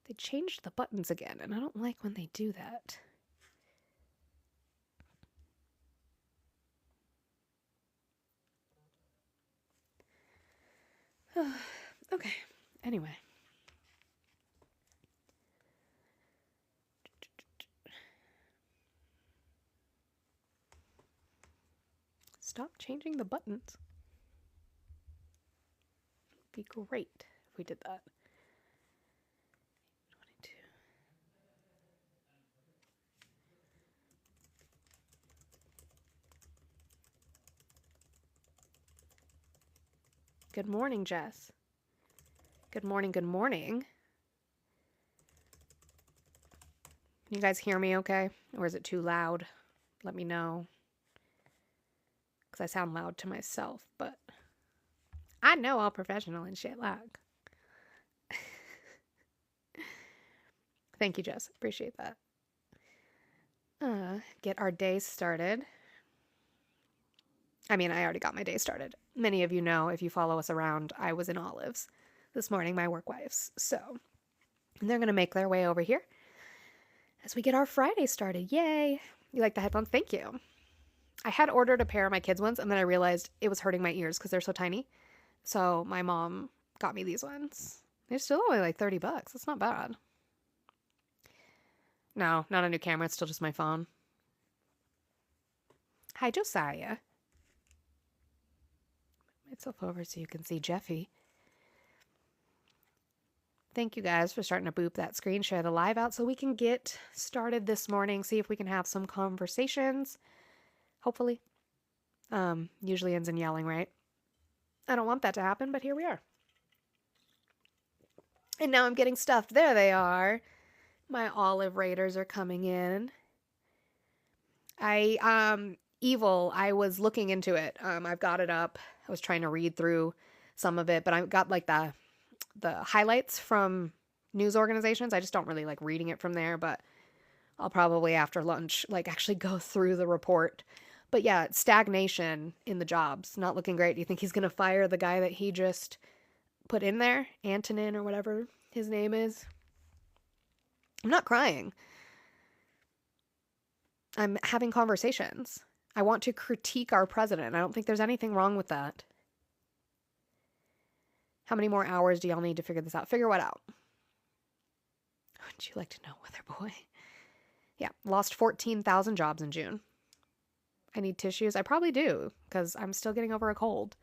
They changed the buttons again, and I don't like when they do that. Okay, anyway. Stop changing the buttons. It'd be great if we did that. 22. Good morning, Jess. Good morning, good morning. Can you guys hear me okay? Or is it too loud? Let me know. Because I sound loud to myself, but I know all professional and shit like. Thank you, Jess. Appreciate that. Get our day started. I mean, I already got my day started. Many of you know, if you follow us around, I was in Olives this morning, my work wives. So they're going to make their way over here as we get our Friday started. Yay. You like the headphones? Thank you. I had ordered a pair of my kids' ones, and then I realized it was hurting my ears because they're so tiny. So my mom got me these ones. They're still only like $30. That's not bad. No, not a new camera. It's still just my phone. Hi, Josiah. Myself over so you can see Jeffy. Thank you guys for starting to boop that screen share the live out so we can get started this morning, see if we can have some conversations. Hopefully. Usually ends in yelling, right? I don't want that to happen, but here we are. And now I'm getting stuffed. There they are. My olive raiders are coming in. Evil, I was looking into it. I've got it up. I was trying to read through some of it, but I've got like the highlights from news organizations. I just don't really like reading it from there, but I'll probably after lunch like actually go through the report. But yeah, stagnation in the jobs, not looking great. Do you think he's going to fire the guy that he just put in there? Antonin or whatever his name is? I'm not crying. I'm having conversations. I want to critique our president. I don't think there's anything wrong with that. How many more hours do y'all need to figure this out? Figure what out? Would you like to know, Weather Boy? Yeah, lost 14,000 jobs in June. I need tissues. I probably do, because I'm still getting over a cold.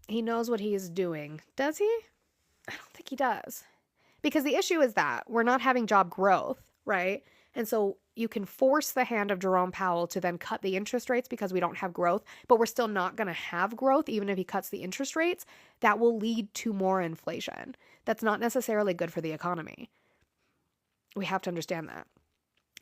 He knows what he is doing. Does he? I don't think he does. Because the issue is that we're not having job growth, right? And so you can force the hand of Jerome Powell to then cut the interest rates because we don't have growth, but we're still not going to have growth even if he cuts the interest rates. That will lead to more inflation. That's not necessarily good for the economy. We have to understand that.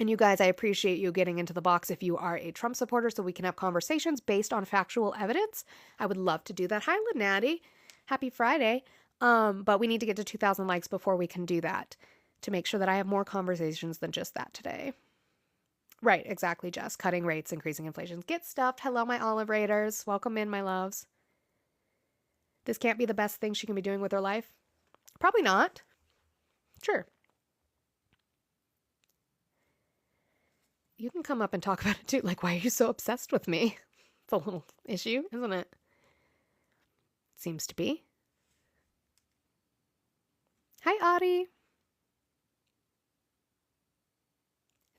And you guys, I appreciate you getting into the box if you are a Trump supporter so we can have conversations based on factual evidence. I would love to do that. Hi, Lenatty. Happy Friday. But we need to get to 2,000 likes before we can do that to make sure that I have more conversations than just that today. Right, exactly, Jess. Cutting rates, increasing inflation. Get stuffed. Hello, my olive raiders. Welcome in, my loves. This can't be the best thing she can be doing with her life? Probably not. Sure. You can come up and talk about it too. Like, why are you so obsessed with me? It's a little issue, isn't it? Seems to be. Hi, Audie.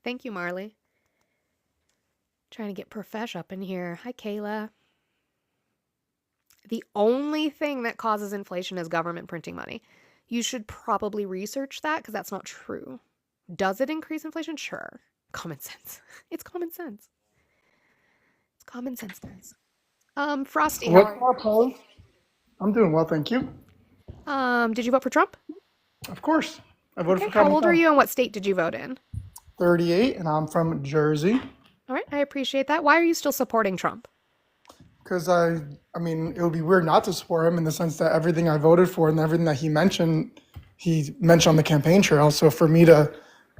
Thank you, Marley. Trying to get Profesh up in here. Hi, Kayla. The only thing that causes inflation is government printing money. You should probably research that because that's not true. Does it increase inflation? Sure. Common sense. It's common sense. It's common sense, guys. Frosty, how What's are up, Paul? I'm doing well, thank you. you? Did you vote for Trump? Of course. I voted Okay. for How Kamala old are Khan. you and what state did you vote in? 38, and I'm from Jersey. All right. I appreciate that. Why are you still supporting Trump? Because I mean, it would be weird not to support him in the sense that everything I voted for and everything that he mentioned on the campaign trail. So for me to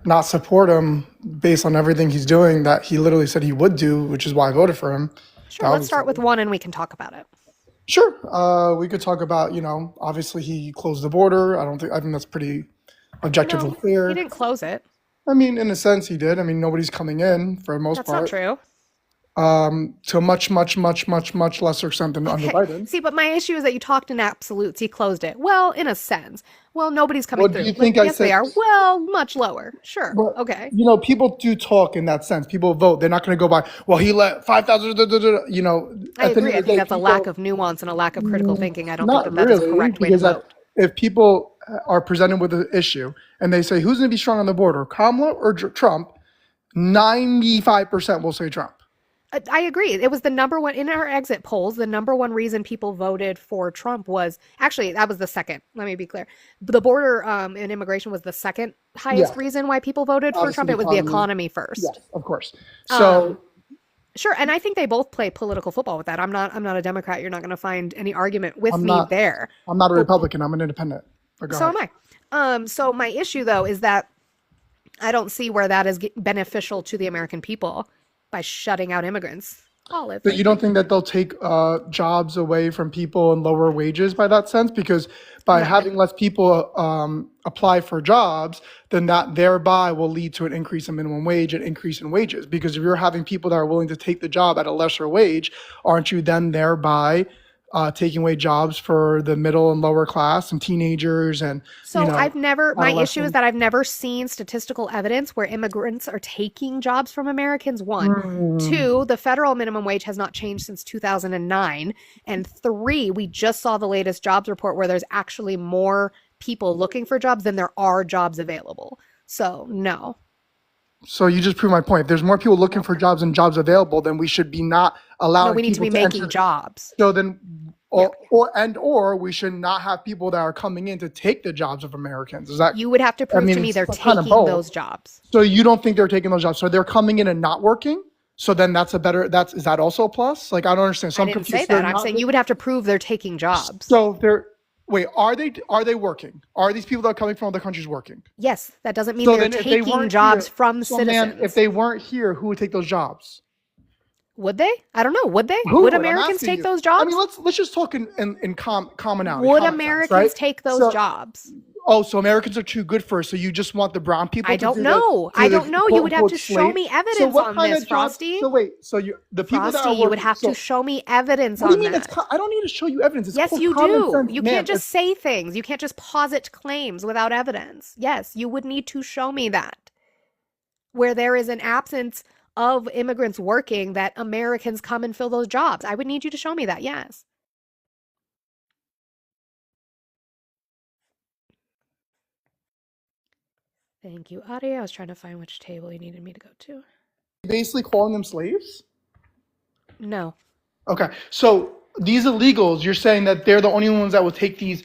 not support him based on everything he's doing that he literally said he would do, which is why I voted for him, Sure. that Let's was start with one and we can talk about it. sure. We could talk about, obviously he closed the border. I think that's pretty objectively No, clear. he didn't close it. I mean, in a sense, he did. I mean, nobody's coming in for the most That's not part. true. To a much, much, much, much, much lesser extent than under Okay. Biden. See, but my issue is that you talked in absolutes. He closed it. Well, in a sense. Well, nobody's coming What do through. you think I Yes, they said? are. Well, much lower. Sure. But, Okay. people do talk in that sense. People vote. They're not going to go by, well, he let 5,000, I at the end agree. of I the think day, that's a lack of nuance and a lack of critical thinking. I don't think not that is a really, correct way to because vote. if people are presented with an issue and they say, who's going to be strong on the border, Kamala or Trump, 95% will say Trump. I agree. It was the number one in our exit polls. The number one reason people voted for Trump was actually that was the second. Let me be clear. The border and immigration was the second highest Yeah. reason why people voted for Obviously, Trump. the It was the economy. economy first. Yes, of course. So, Sure, and I think they both play political football with that. I'm not a Democrat. You're not going to find any argument with me not- there. I'm not a Republican. I'm an independent. But go So ahead. am I. So my issue though is that I don't see where that is beneficial to the American people by shutting out immigrants. Olive. But you don't think that they'll take jobs away from people and lower wages by that sense? Because by having less people apply for jobs, then that thereby will lead to an increase in minimum wage and increase in wages. Because if you're having people that are willing to take the job at a lesser wage, aren't you then thereby taking away jobs for the middle and lower class and teenagers and So my issue is adolescents? that I've never seen statistical evidence where immigrants are taking jobs from Americans. One. Two, the federal minimum wage has not changed since 2009. And three, we just saw the latest jobs report where there's actually more people looking for jobs than there are jobs available. So no. So you just proved my point. If there's more people looking for jobs and jobs available, then we should be not allowing No, we need to be people making enter. jobs. So then, or we should not have people that are coming in to take the jobs of Americans. Is that You would have to prove to me it's they're kind of taking both. those jobs. So you don't think they're taking those jobs? So they're coming in and not working. So then is that also a plus? Like I don't understand. So I I'm didn't confused. say that. They're I'm not- saying you would have to prove they're taking jobs. So wait, are they working? Are these people that are coming from other countries working? Yes, that doesn't mean So they're then if they taking weren't jobs here- from So citizens. man, if they weren't here, who would take those jobs? Would they? I don't know. Would they? Who Would I'm Americans asking take you. those jobs? I mean, let's just talk in commonality. Would common sense, Americans right? take those So- jobs? Oh, so Americans are too good for us. So you just want the brown people? I to don't do know. The, I do the don't know. You would have to quote-unquote show slave? me So evidence what on kind this, of jobs? Frosty. So wait, so the people that Frosty, are you would working- have so, to show me evidence What do on you mean? that. I don't need to show you evidence. It's Yes, called you common do. sense, You man. can't just say things. You can't just posit claims without evidence. Yes, you would need to show me that. Where there is an absence of immigrants working, that Americans come and fill those jobs. I would need you to show me that, yes. Thank you, Adi. I was trying to find which table you needed me to go to. basically calling them slaves. No. Okay, so these illegals, you're saying that they're the only ones that will take these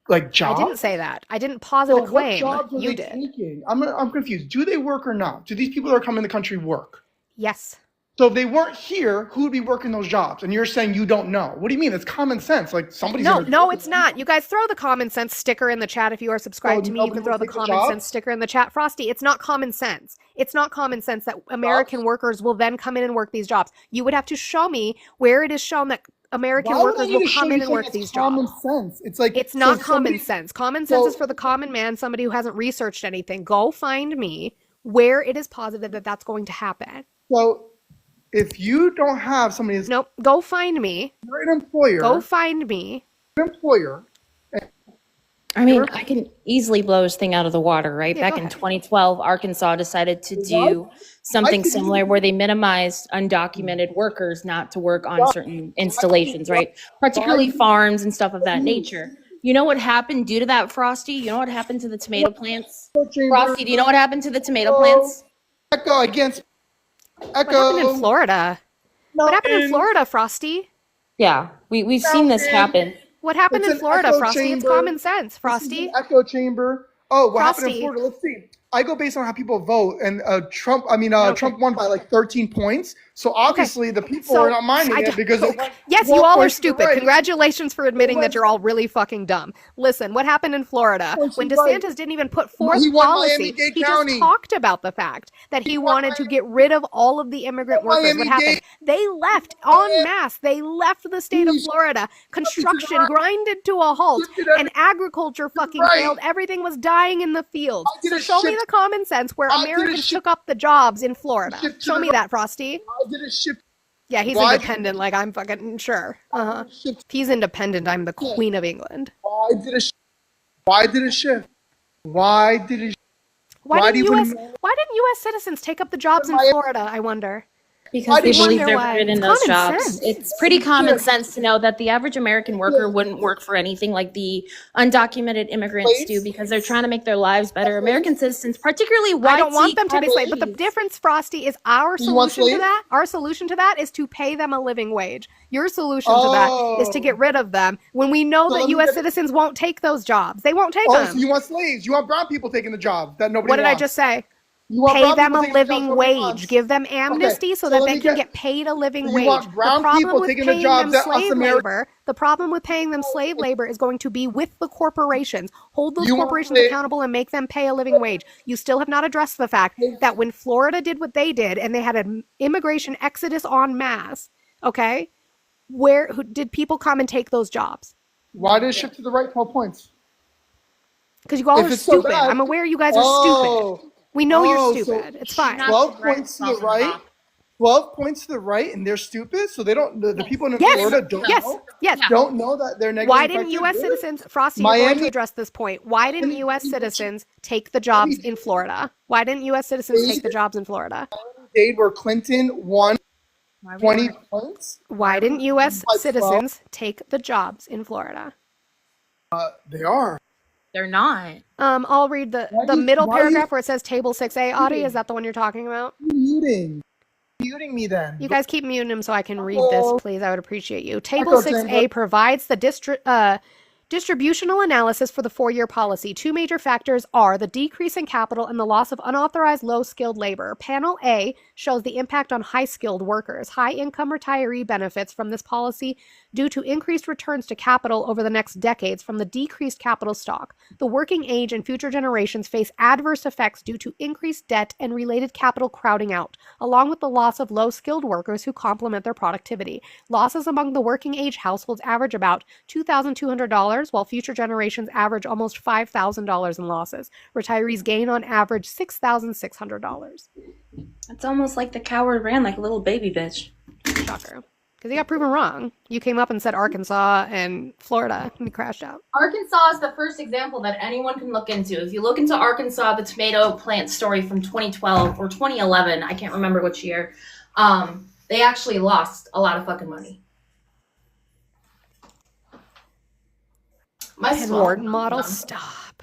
like jobs? I didn't say that. I didn't posit So a what claim. jobs are You they did. taking? I'm confused. Do they work or not? Do these people that are coming in the country work? Yes. So if they weren't here, who would be working those jobs? And you're saying you don't know. What do you mean? It's common sense. Like somebody's No, gonna no, do it's not. You guys throw the common sense sticker in the chat if you are subscribed to me. You nobody can throw will the take the common job? sense sticker in the chat. Frosty, it's not common sense. It's not common sense that American workers will then come in and work these jobs. You would have to show me where it is shown that American Why would I workers need will to show come you in and something work that's these common jobs. sense? It's like It's not so common somebody- sense. Common sense So- is for the common man, somebody who hasn't researched anything. Go find me where it is positive that that's going to happen. So if you don't have somebody that's Nope. Go find me. you're an employer, Go find me. I mean, I can easily blow this thing out of the water, right? Yeah, Back go in ahead. 2012, Arkansas decided to do something could similar where they minimized undocumented workers not to work on certain installations, right? Particularly farms and stuff of that nature. You know what happened due to that, Frosty? You know what happened to the tomato plants? Frosty, do you know what happened to the tomato plants? Echo against What happened in Echo. Florida? What happened in Florida, Frosty? Yeah, we've seen this happen. What happened It's in an Florida, echo Frosty? It's chamber. common sense, This is Frosty. an echo chamber. Oh, what happened in Frosty. Florida? Let's see. I go based on how people vote, and Trump. Trump won by like 13 points. So obviously the people So are not minding I it don't- because it went Yes, you 12 all are points to the stupid. right. Congratulations for admitting that went- you're all really fucking dumb. Listen, what happened in Florida points when to the right. DeSantis didn't even put forth He won policy? Miami-Dade He County. just talked about the fact that he won wanted to get rid of all of the immigrant won workers. What happened? Miami-Dade. They left en masse. They left the state of He's- Florida. Construction right. grinded to a halt, Shifted every- and agriculture fucking right. failed. Everything was dying in the fields. I did So a show me shift- the common sense where I did a Americans shift- took up the jobs in Florida. shift to Show the me right. that, Frosty. Why did it shift? Yeah, he's Why did- independent. Like I'm fucking sure. shift? If he's independent, I'm the Queen of England. Why did it? Why did it shift? Why did it? Why Why do didn't you U.S. even- Why didn't U.S. citizens take up the jobs in Why- Florida? I wonder. Because they do you believe wonder they're why? good in It's those common jobs. sense. It's pretty common sense to know that the average American worker wouldn't work for anything like the undocumented immigrants Slaves? do because they're trying to make their lives better. American citizens, particularly white, I don't want them to be slaves, but the difference, Frosty, is our You want solution to slaves? that. Our solution to that is to pay them a living wage. Your solution to that is to get rid of them when we know So that let me U.S. get- citizens won't take those jobs. They won't take Oh, them. so you want slaves? You want brown people taking the job that nobody What did I wants. just say? You want Pay brown them people a taking the jobs living nobody wage. wants. Give them amnesty so so that let they me can get- get paid a living you wage. want brown The problem people with taking the paying jobs them that us slave Ameri- labor, the problem with paying them slave labor is going to be with the corporations. Hold those You want corporations slave- accountable and make them pay a living wage. You still have not addressed the fact that when Florida did what they did and they had an immigration exodus en masse, okay, who did people come and take those jobs? Why did it shift to the right 12 points? Because you all If are it's so stupid. bad- I'm aware you guys are stupid. We know Oh, you're so stupid. It's fine. Not 12 right, points to the Sullivan right. Hawk. 12 points to the right, and they're stupid. So they don't. The people in Yes, Florida don't yes, know. yes. Don't know that they're negative. Why didn't U.S. citizens, Frosty, you're going to Miami- address this point. Why didn't U.S. citizens take the jobs in Florida? Why didn't U.S. citizens take the jobs in Florida? Dade where Clinton won Why would 20 they- points? Why didn't U.S. By 12? citizens take the jobs in Florida? They are. They're not. I'll read the Why do you- middle why do you- paragraph where it says Table 6A. Audie, is that the one you're talking about? Muting. Muting me then. You guys keep muting him so I can read this, please. I would appreciate you. Table Echo 6A chamber. provides the distributional analysis for the four-year policy. Two major factors are the decrease in capital and the loss of unauthorized low-skilled labor. Panel A shows the impact on high-skilled workers. High-income retiree benefits from this policy due to increased returns to capital over the next decades from the decreased capital stock. The working age and future generations face adverse effects due to increased debt and related capital crowding out, along with the loss of low-skilled workers who complement their productivity. Losses among the working age households average about $2,200, while future generations average almost $5,000 in losses. Retirees gain on average $6,600. It's almost like the coward ran like a little baby bitch. Shocker. Because he got proven wrong. You came up and said Arkansas and Florida, and he crashed out. Arkansas is the first example that anyone can look into. If you look into Arkansas, the tomato plant story from 2012 or 2011, I can't remember which year, they actually lost a lot of fucking money. My Penn Wharton model, stop.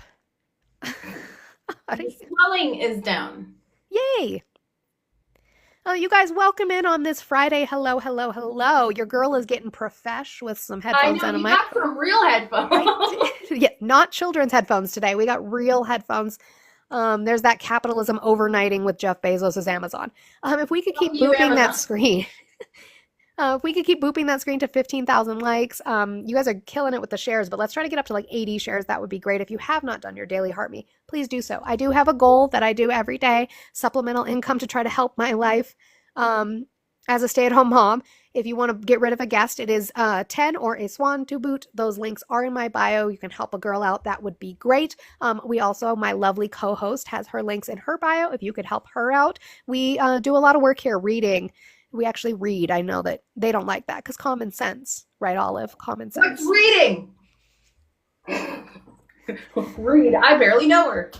swelling is down. Yay! Oh, you guys, welcome in on this Friday. Hello, hello, hello. Your girl is getting profesh with some I headphones know and a you mic. got some real headphones. Yeah, not children's headphones today. We got real headphones. There's that capitalism overnighting with Jeff Bezos' Amazon. If we could keep you, booping that Amazon. screen. If we could keep booping that screen to 15,000 likes, you guys are killing it with the shares, but let's try to get up to like 80 shares. That would be great. If you have not done your daily Heart Me, please do so. I do have a goal that I do every day, supplemental income to try to help my life as a stay-at-home mom. If you want to get rid of a guest, it is 10 or a swan to boot. Those links are in my bio. You can help a girl out. That would be great. We also, my lovely co-host has her links in her bio. If you could help her out. We do a lot of work here reading. We actually read. I know that they don't like that because common sense, right, Olive? Common sense. What's reading? Read. I barely know her.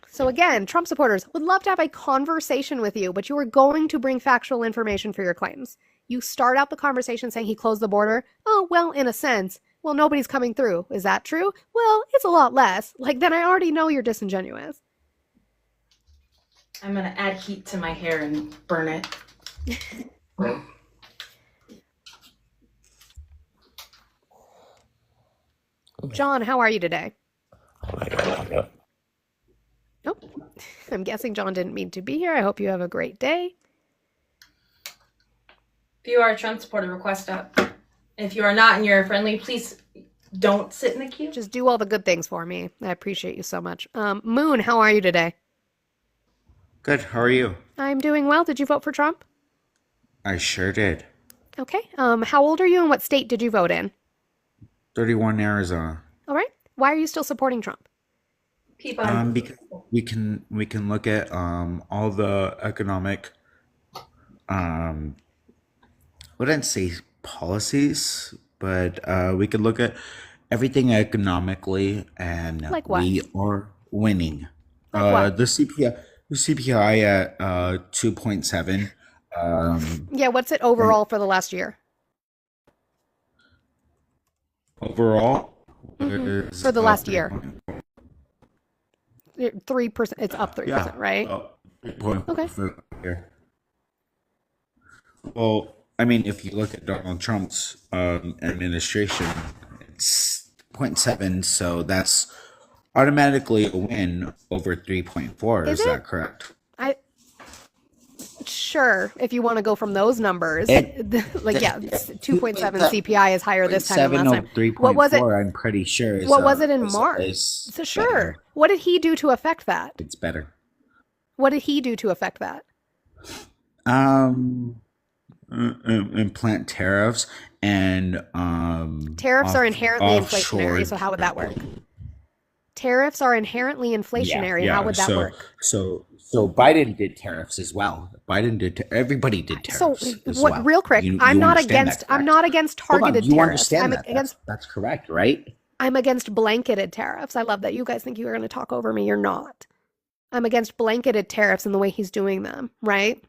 So again, Trump supporters would love to have a conversation with you, but you are going to bring factual information for your claims. You start out the conversation saying he closed the border. Oh, well, in a sense. Well, nobody's coming through. Is that true? Well, it's a lot less. Like, then I already know you're disingenuous. I'm going to add heat to my hair and burn it. John, how are you today? Nope. I'm guessing John didn't mean to be here. I hope you have a great day. If you are a Trump supporter, request up. If you are not and you're friendly, please don't sit in the queue. Just do all the good things for me. I appreciate you so much. Moon, how are you today? Good. How are you? I'm doing well. Did you vote for Trump? I sure did. Okay. How old are you and what state did you vote in? 31 Arizona. All right. Why are you still supporting Trump? Keep on. Because we can look at all the economic wouldn't say policies, but we could look at everything economically, and Like what? we are winning. Like what? The CPI at 2.7. Yeah, what's it overall for the last year? Overall Mm-hmm. is For the last year. 3.4. 3%. It's up 3%, Yeah. right? 3.4 Okay. for the year. Well, I mean, if you look at Donald Trump's administration, it's 0.7, so that's automatically a win over 3.4. Is Is it? that correct? Sure, if you want to go from those numbers. It- Like, yeah, 2.7 CPI is higher this time than 7 last or time. 3.4, What was it? I'm pretty sure. What was it in is March? So better. sure. What did he do to affect that? It's better. What did he do to affect that? Implant tariffs and Tariffs are inherently offshore. inflationary, so how would that work? Tariffs are inherently inflationary. How would that work? So Biden did tariffs as well. Everybody did So tariffs as what? well. Real quick, You I'm not understand against. that, I'm correct? not against Hold on, targeted you tariffs. understand I'm that? against. That's correct, right? I'm against blanketed tariffs. I love that you guys think you are going to talk over me. You're not. I'm against blanketed tariffs and the way he's doing them, right?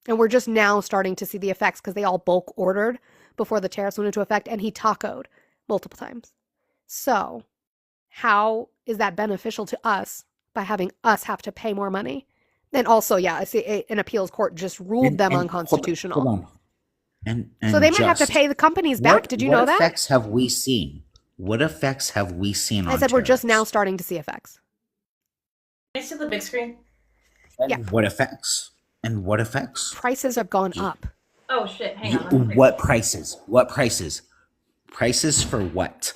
And we're just now starting to see the effects because they all bulk ordered before the tariffs went into effect, and he tacoed multiple times. So, how is that beneficial to us by having us have to pay more money? And also, yeah, I see an appeals court just ruled them unconstitutional. Hold on. And So they might have to just, pay the companies back. Did you know What that? effects have we seen? What effects have we seen on I said we're just now tariffs? starting to see effects. Can I see the big screen? And Yeah. what effects? And what effects? Prices have gone up. Oh shit! Hang on. What prices? What prices? Prices for what?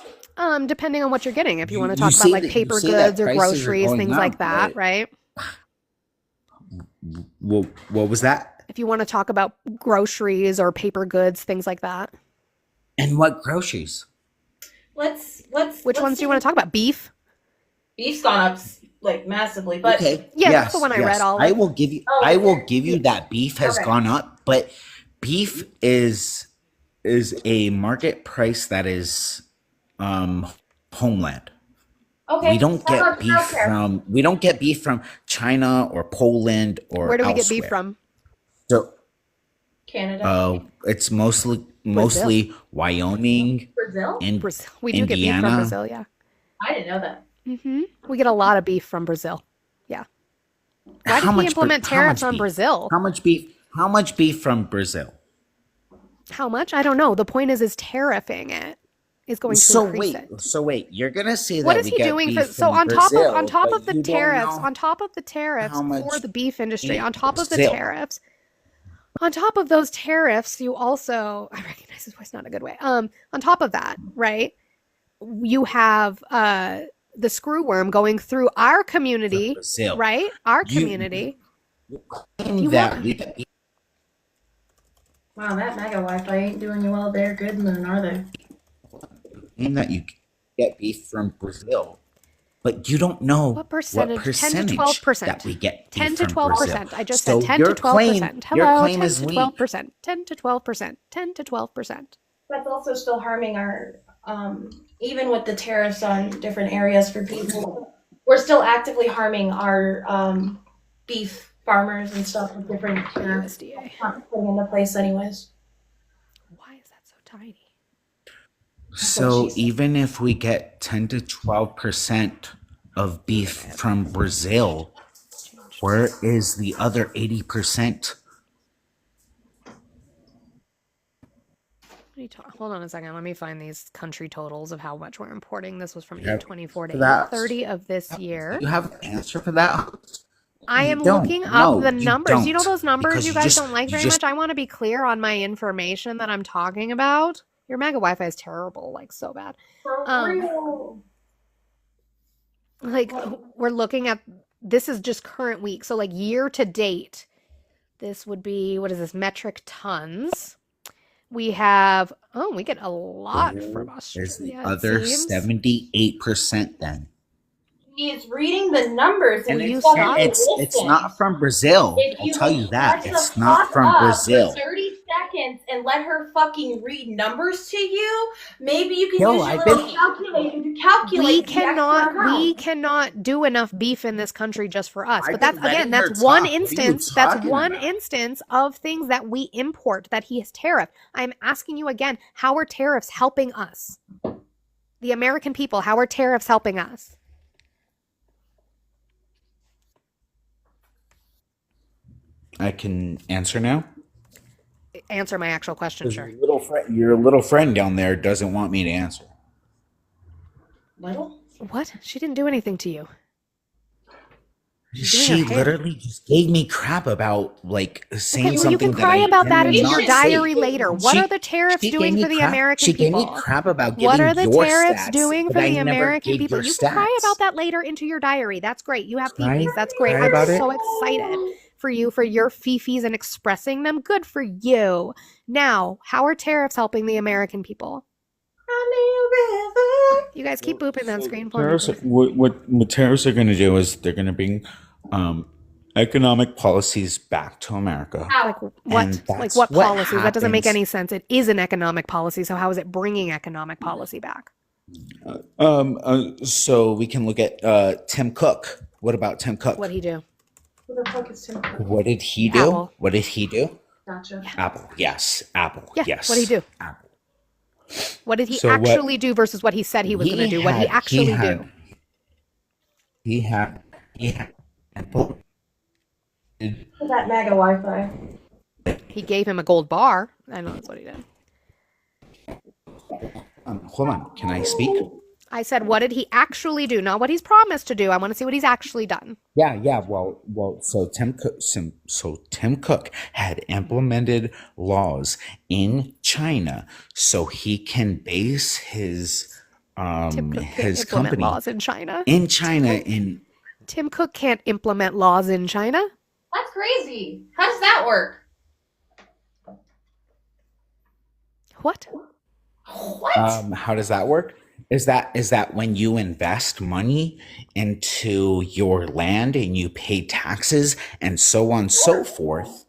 Depending on what you're getting. If you want to You talk about say like that- you paper say that goods or prices are groceries, going things up, like that, but- right? Well, what was that? If you want to talk about groceries or paper goods, things like that. And what groceries? Let's. Which ones do you want to talk about? Beef? Beef's gone up like massively, but Okay. Yeah, that's yes, the one I yes. read all I of. will give you. Oh, I will okay. give you that beef has Okay. gone up, but beef is a market price that is homeland. okay. We don't How get about beef childcare? from China or Poland or Where do we get beef elsewhere. from? So Canada, it's mostly Wyoming Brazil. and Brazil. We do get beef from Indiana. Brazil, yeah. I didn't know that. We get a lot of beef from Brazil. Yeah. Why How did he much implement how much tariffs on beef? Brazil? How much beef? How much beef from Brazil? How much? I don't know. The point is tariffing it is going to increase it. So wait, you're gonna say What that is we he get doing beef for so from on top Brazil, of but the you don't tariffs, know on top of the tariffs how much for the beef industry, in on top of the Brazil. tariffs, on top of those tariffs, you also I recognize his voice not a good way. On top of that, right? You have the screwworm going through our community, Brazil. right? Our You- community. Claim that we get beef Wow, that mega Wi-Fi ain't doing you well there, good moon, are they? claim that you get beef from Brazil, but you don't know What percentage? 10 to 12%. that we get beef 10 to from 12%. Brazil. I just So said 10 your to 12%. claim- your Hello, claim 10 is to weak. 12%. 10 to 12%. 10 to 12%. That's also still harming our, even with the tariffs on different areas for people, we're still actively harming our beef farmers and stuff with different tariffs USDA. not putting into place anyways. Why is that so tiny? So she said. even if we get 10 to 12% of beef from Brazil, where is the other 80%? Hold on a second. Let me find these country totals of how much we're importing. This was from Yeah, 8/24 to that- 8/30 of this year. You have an answer for that? I You am don't. looking up No, the you numbers. You know don't. those numbers Because you guys don't like very much? I want to be clear on my information that I'm talking about. Your mega Wi-Fi is terrible, like so bad. For Um, real. like we're looking at this is just current week. So like year to date, this would be what is this? Metric tons. We have we get a lot from there's the Australia, it other seems. 78% then. He's reading the numbers And Will you it's stop? it's not from Brazil. If I'll you tell you that. shut the It's not fuck from up Brazil. For 30 seconds and let her fucking read numbers to you, maybe you can Yo, use your I've little been calculator to calculate We the extra amount. cannot do enough beef in this country just for us. I've But that's been letting again, that's her one talk. What are you instance. That's talking one about? instance of things that we import that he has tariffed. I'm asking you again, how are tariffs helping us? The American people, how are tariffs helping us? I can answer now. Answer my actual question, sure. Your little friend down there doesn't want me to answer. Little? What? She didn't do anything to you. She doing her hair. literally just gave me crap about like saying Okay, well, something you can that cry I about that in cannot your say. diary later. What She- are the tariffs she doing gave for me the crap- American She gave me people? crap about giving What are the your tariffs stats, doing for but I the never American gave people? your You can cry stats. about that later into your diary. That's great. You have Cry- fifis. That's great. cry I'm about it? so excited for you for your fifis and expressing them. Good for you. Now, how are tariffs helping the American people? You guys keep booping that screen for me. Tariffs, please. what tariffs are going to do is they're going to bring economic policies back to America. Like what? And Like that's what what policies? That doesn't make happens. any sense. It is an economic policy. So how is it bringing economic policy back? So we can look at Tim Cook. What about Tim Cook? What'd he do? Who the fuck is Tim Cook? What did he do? Apple. What did he do? Gotcha. Apple. Yes. Apple. Yeah, Yes. what'd he do? Apple. What did he So what- actually do versus what he said he was going to do? What he actually do? He had Apple. That MAGA Wi-Fi. He gave him a gold bar. I know that's what he did. Hold on. Can I speak? I said, what did he actually do? Not what he's promised to do. I want to see what he's actually done. Yeah. Well. So Tim Cook had implemented laws in China, so he can base his Tim Cook can't his implement company laws in China. in China. In Tim Cook can't implement laws in China. That's crazy. How does that work? What? What? how does that work? Is that when you invest money into your land and you pay taxes and so on and so forth,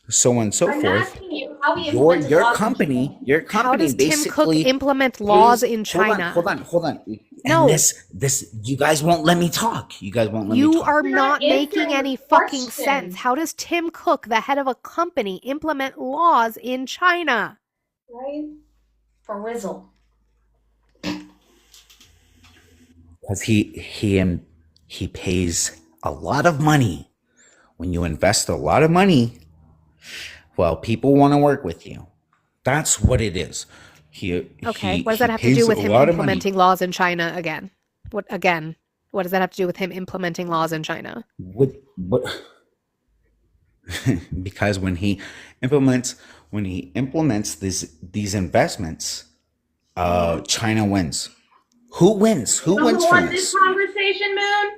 I'm asking you how he your implemented laws in company How does Tim Cook basically implement laws in Hold China? on. No. And this you guys won't let me talk. You guys won't let me You talk. are You're not not making answering any the fucking question. sense. How does Tim Cook, the head of a company, implement laws in China? Right? For Rizzle. Because he pays a lot of money. When you invest a lot of money, well, people want to work with you. That's what it is. Okay, what does that have to do with him implementing laws in China again? What does that have to do with him implementing laws in China? What? Because when he implements these investments, China wins. Who wins? Who wins from this? conversation, Moon?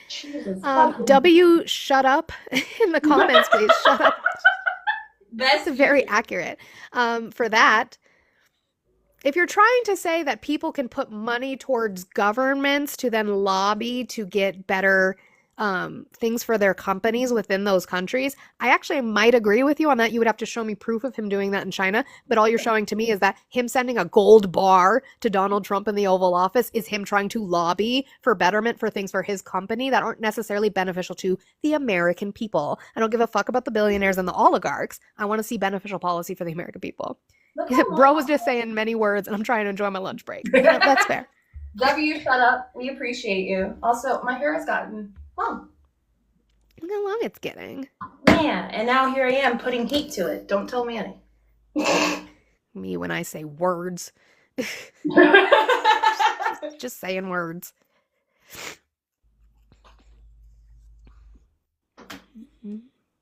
Jesus W, shut up in the comments, please. Shut up. Best That's very accurate. For that, if you're trying to say that people can put money towards governments to then lobby to get better things for their companies within those countries, I actually might agree with you on that. You would have to show me proof of him doing that in China, but all you're showing to me is that him sending a gold bar to Donald Trump in the Oval Office is him trying to lobby for betterment for things for his company that aren't necessarily beneficial to the American people. I don't give a fuck about the billionaires and the oligarchs. I want to see beneficial policy for the American people. Bro was just saying many words and I'm trying to enjoy my lunch break. That's fair. W, shut up. We appreciate you. Also, my hair has gotten long. Look how long it's getting. Man, and now here I am putting heat to it. Don't tell Manny. Me when I say words. Just saying words.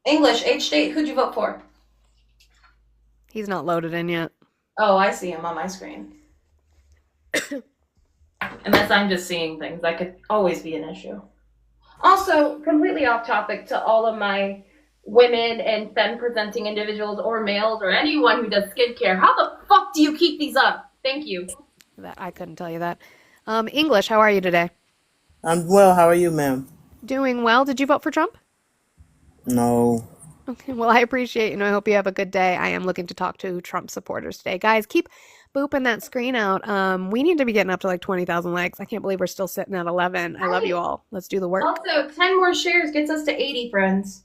English, age, state, who'd you vote for? He's not loaded in yet. Oh, I see him on my screen. Unless I'm just seeing things, that could always be an issue. Also, completely off topic to all of my women and femme presenting individuals or males or anyone who does skincare. How the fuck do you keep these up? Thank you. That I couldn't tell you that. English, how are you today? I'm well. How are you, ma'am? Doing well. Did you vote for Trump? No. Okay, well, I appreciate you, and I hope you have a good day. I am looking to talk to Trump supporters today. Guys, keep booping that screen out. We need to be getting up to like 20,000 likes. I can't believe we're still sitting at 11. I love you all. Let's do the work. Also, 10 more shares gets us to 80, friends.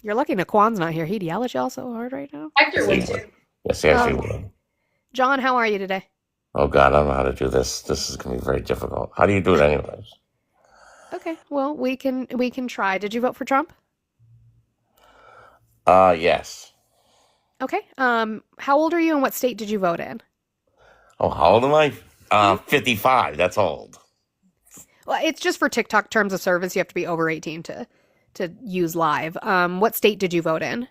You're lucky Naquan's not here. He'd yell at y'all so hard right now. Hector would too. Yes, yes, you Um, would. John, how are you today? Oh God, I don't know how to do this. This is gonna be very difficult. How do you do it, anyways? Okay, well, we can try. Did you vote for Trump? Yes. Okay. How old are you and what state did you vote in? Oh, how old am I? 55. That's old. Well, it's just for TikTok terms of service. You have to be over 18 to use live. What state did you vote in?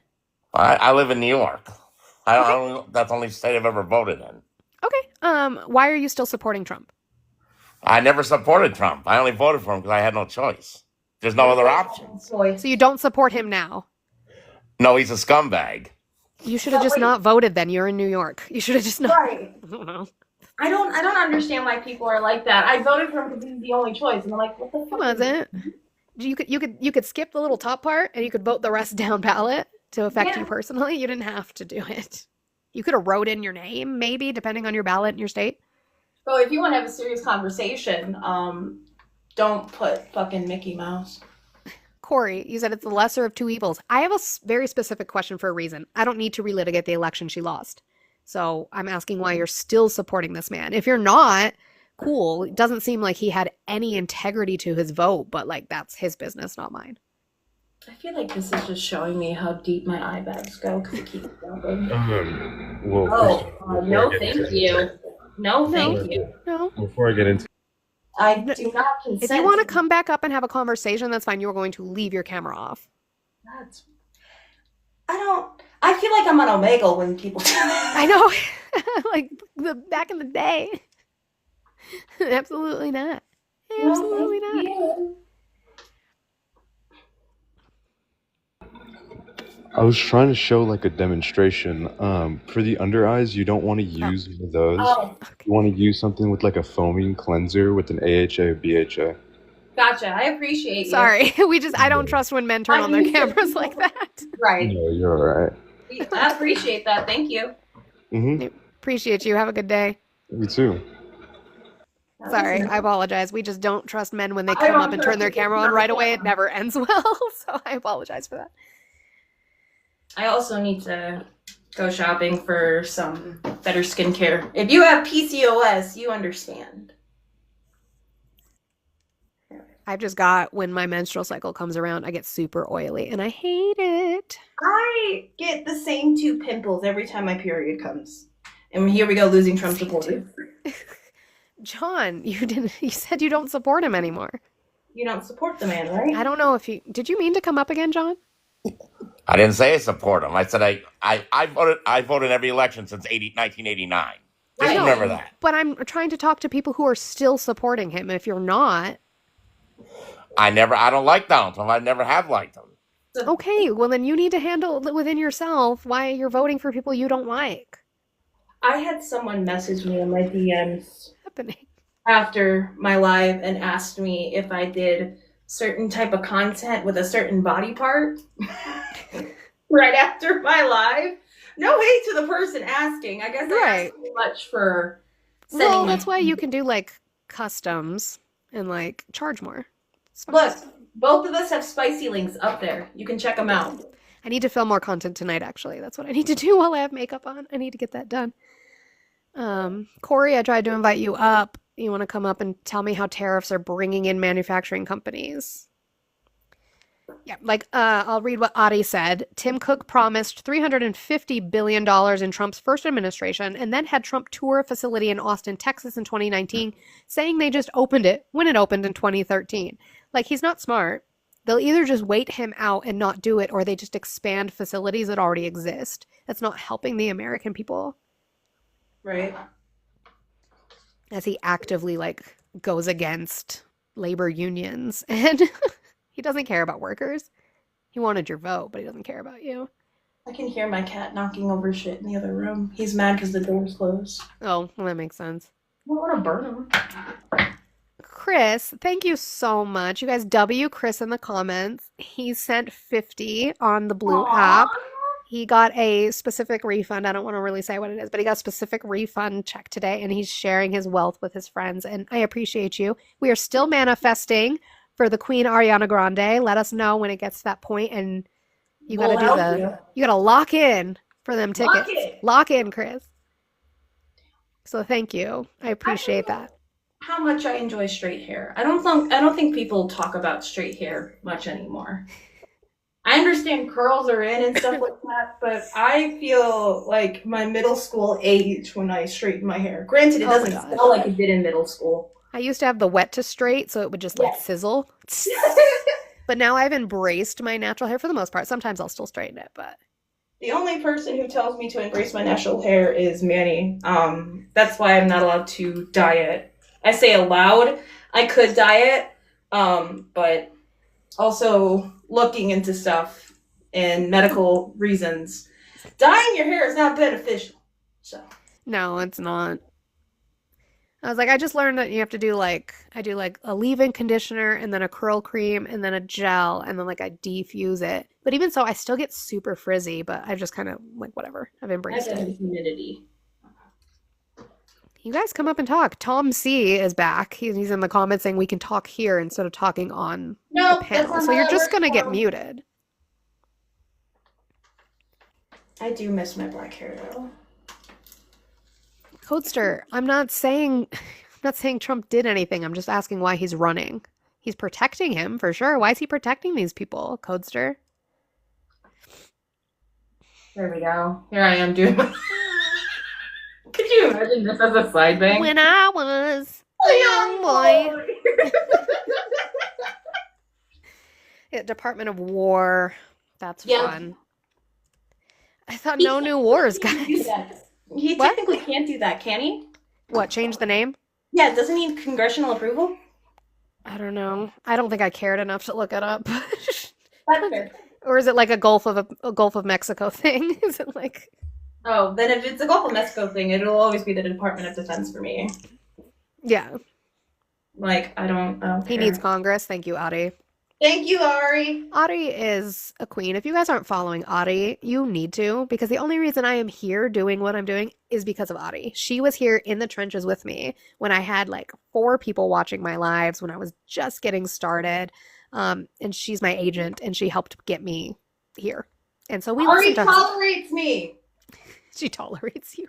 I live in New York. I don't. That's the only state I've ever voted in. Okay. Why are you still supporting Trump? I never supported Trump. I only voted for him because I had no choice. There's no other options. So you don't support him now? No, he's a scumbag. You should have just not voted then. You're in New York. You should have just not. Right. I don't know. I don't understand why people are like that. I voted for him because he's the only choice, and they're like, what the fuck? It wasn't. You could skip the little top part and you could vote the rest down ballot to affect you personally. You didn't have to do it. You could have wrote in your name, maybe, depending on your ballot in your state. So if you want to have a serious conversation, don't put fucking Mickey Mouse. Corey, you said it's the lesser of two evils. I have a very specific question for a reason. I don't need to relitigate the election she lost. So I'm asking why you're still supporting this man. If you're not, cool. It doesn't seem like he had any integrity to his vote, but like that's his business, not mine. I feel like this is just showing me how deep my eye bags go because it keeps jumping. Well, No, thank you. No, thank you. No. Before I get into I do not consent. If you want to come back up and have a conversation, that's fine. You're going to leave your camera off. I feel like I'm on Omegle when people do that. I know. Like the back in the day. Absolutely not. Absolutely not. Yeah. I was trying to show like a demonstration. For the under eyes, you don't want to use one of those. Oh, You want to use something with like a foaming cleanser with an AHA or BHA. gotcha. I appreciate you. Sorry. I don't trust when men turn on their cameras like that. Right. No, you're all right. I appreciate that. Thank you. Appreciate you. Have a good day. You too. Sorry, I apologize. We just don't trust men when they I come don't up and trust turn their people camera when on right they're away. It on. never ends well. So I apologize for that. I also need to go shopping for some better skincare. If you have PCOS, you understand. I've just got when my menstrual cycle comes around, I get super oily and I hate it. I get the same two pimples every time my period comes. And here we go, losing Trump Same supporters. John, you said you don't support him anymore. You don't support the man, right? I don't know if did you mean to come up again, John? I didn't say I support him. I said I voted in every election since 1989. Just I know, remember that. But I'm trying to talk to people who are still supporting him. If you're not, I don't like Donald Trump. I never have liked him. okay, well then you need to handle it within yourself why you're voting for people you don't like. I had someone message me in my DMs Happening. after my live and asked me if I did certain type of content with a certain body part right after my live. No hate to the person asking. I guess I Right. asked too much for sending Well, my- that's why you can do like customs and like charge more. It's fine. Look, both of us have spicy links up there. You can check them out. I need to film more content tonight, actually. That's what I need to do while I have makeup on. I need to get that done. Corey, I tried to invite you up. You want to come up and tell me how tariffs are bringing in manufacturing companies? Yeah, like I'll read what Adi said. Tim Cook promised $350 billion in Trump's first administration and then had Trump tour a facility in Austin, Texas in 2019, saying they just opened it when it opened in 2013. Like, he's not smart. They'll either just wait him out and not do it, or they just expand facilities that already exist. That's not helping the American people, Right. as he actively, like, goes against labor unions. And he doesn't care about workers. He wanted your vote, but he doesn't care about you. I can hear my cat knocking over shit in the other room. He's mad because the door's closed. Oh, well, that makes sense. I don't want to burn him. Chris, thank you so much. You guys W Chris in the comments. He sent 50 on the Blue app. He got a specific refund. I don't want to really say what it is, but he got a specific refund check today, and he's sharing his wealth with his friends. And I appreciate you. We are still manifesting for the Queen Ariana Grande. Let us know when it gets to that point, and you got to do you got to lock in for them tickets. Lock in, Chris. So thank you. I appreciate that. How much I enjoy straight hair. I don't think people talk about straight hair much anymore. I understand curls are in and stuff like that, but I feel like my middle school age when I straighten my hair. Granted, it Oh my doesn't gosh. smell like it did in middle school. I used to have the wet to straight, so it would just like Yes. sizzle. But now I've embraced my natural hair for the most part. Sometimes I'll still straighten it, but The only person who tells me to embrace my natural hair is Manny. That's why I'm not allowed to dye it. I say aloud I could dye it, but also looking into stuff and medical reasons, dyeing your hair is not beneficial. So no, it's not. I was like, I just learned that you have to do like, I do like a leave-in conditioner and then a curl cream and then a gel and then like I defuse it. But even so, I still get super frizzy, but I just kind of like, whatever. I've I embraced get it. the humidity. You guys come up and talk. Tom C is back. He's in the comments saying we can talk here instead of talking on No, the panel. So you're just going to get muted. I do miss my black hair though. Codester, I'm not saying Trump did anything. I'm just asking why he's running. He's protecting him for sure. Why is he protecting these people, Codester? There we go. Here I am doing my... Could you imagine this as a side bang? When I was a young boy. Yeah, Department of War. That's Yeah. fun. I thought no new wars, guys. He What? technically can't do that, can he? What, change the name? Yeah, doesn't he need congressional approval? I don't know. I don't think I cared enough to look it up. That's fair. Or is it like a Gulf of Mexico thing? Is it like Oh, then if it's a Gulf of Mexico thing, it'll always be the Department of Defense for me. yeah, Like, I don't he care. needs Congress. Thank you, Adi. Thank you, Ari. Adi is a queen. If you guys aren't following Adi, you need to, because the only reason I am here doing what I'm doing is because of Adi. She was here in the trenches with me when I had like 4 people watching my lives when I was just getting started. And she's my agent, and she helped get me here. And so we Ari listen to her. tolerates me. She tolerates you.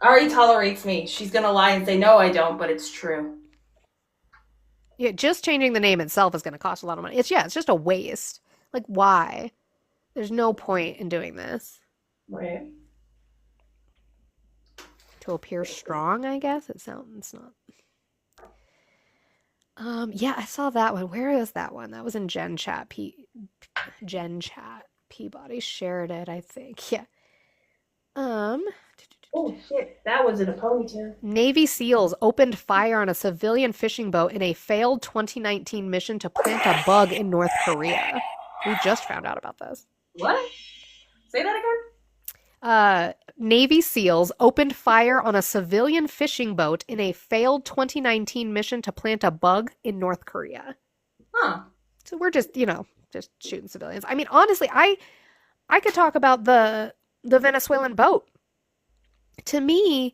Ari tolerates me. She's gonna lie and say, no, I don't, but it's true. Yeah, just changing the name itself is going to cost a lot of money. It's just a waste. Like, why? There's no point in doing this. Right. To appear strong, I guess. It's not. Yeah, I saw that one. Where is that one? That was in Gen Chat. Peabody shared it, I think. Yeah. Oh, shit. That was in a ponytail. Navy SEALs opened fire on a civilian fishing boat in a failed 2019 mission to plant a bug in North Korea. We just found out about this. What? Say that again? Navy SEALs opened fire on a civilian fishing boat in a failed 2019 mission to plant a bug in North Korea. Huh. So we're just, just shooting civilians. I mean, honestly, I could talk about the Venezuelan boat. To me,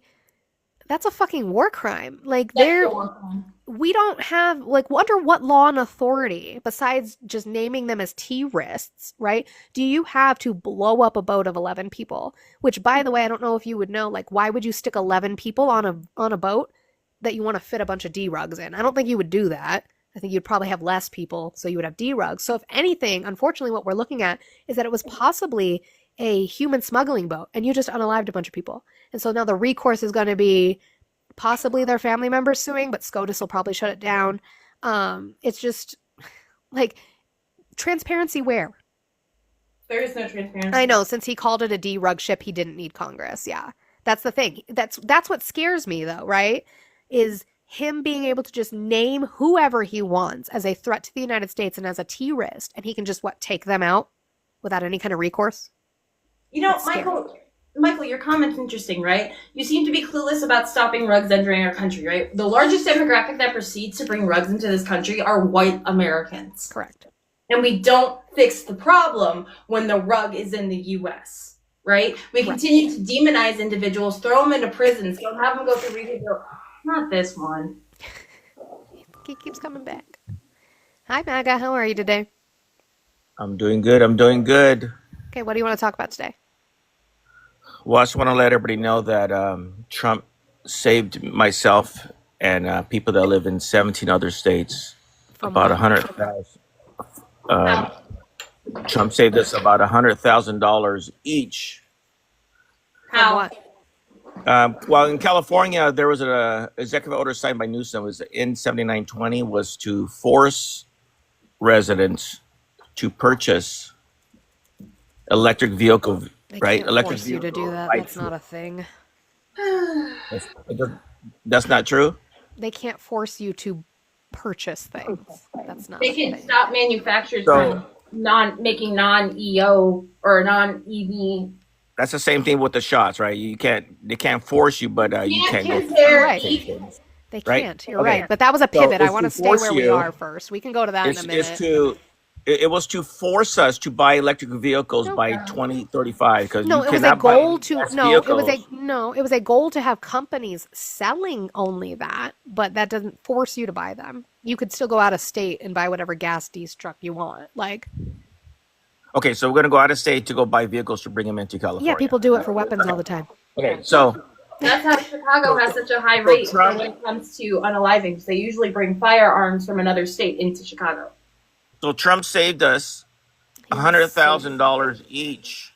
that's a fucking war crime. Like, we don't have, like, under what law and authority, besides just naming them as terrorists, right? Do you have to blow up a boat of 11 people? Which, by the way, I don't know if you would know, like, why would you stick 11 people on a boat that you want to fit a bunch of D-rugs in? I don't think you would do that. I think you'd probably have less people, so you would have derugs. So if anything, unfortunately, what we're looking at is that it was possibly a human smuggling boat, and you just unalived a bunch of people. And so now the recourse is going to be possibly their family members suing, but SCOTUS will probably shut it down. It's just like transparency where? There is no transparency. I know, since he called it a derug ship, he didn't need Congress. Yeah. That's the thing. That's what scares me though, right? Is him being able to just name whoever he wants as a threat to the United States and as a terrorist, and he can just take them out without any kind of recourse. You know, That's scary. Michael, your comment's interesting, right? You seem to be clueless about stopping rugs entering our country, right? The largest demographic that proceeds to bring rugs into this country are white Americans. Correct. And we don't fix the problem when the rug is in the U.S., right? We continue to demonize individuals, throw them into prisons, don't have them go through rehabilitation. Not this one. He keeps coming back. Hi, MAGA. How are you today? I'm doing good. I'm doing good. Okay, what do you want to talk about today? Well, I just want to let everybody know that Trump saved myself and people that live in 17 other states From about what? 100,000. Trump saved us about $100,000 each. From How? what? Well, in California, there was an executive order signed by Newsom. It was in 7920 was to force residents to purchase electric vehicle, They right? can't Electric force you to do vehicle, that. right? That's not a thing. That's not true. They can't force you to purchase things. That's not They a can thing. stop manufacturers So from making non-EO or non-EV. that's the same thing with the shots, right? They can't force you, but you can't go compare Right. EVs. They right? can't. You're Okay. right. But that was a So pivot. I it's want to to stay force where we you. are first. We can go to that in a minute. It was to force us to buy electric vehicles by 2035 because No, you it was a cannot buy goal to gas no, it was vehicles. it was a goal to have companies selling only that, but that doesn't force you to buy them. You could still go out of state and buy whatever gas diesel truck you want. Like, Okay, so we're gonna go out of state to go buy vehicles to bring them into yeah, California. people do it for weapons all the time. Okay, so That's how Chicago has such a high rate Trump- when it comes to unalivings. They usually bring firearms from another state into Chicago. Trump saved us $100,000 each,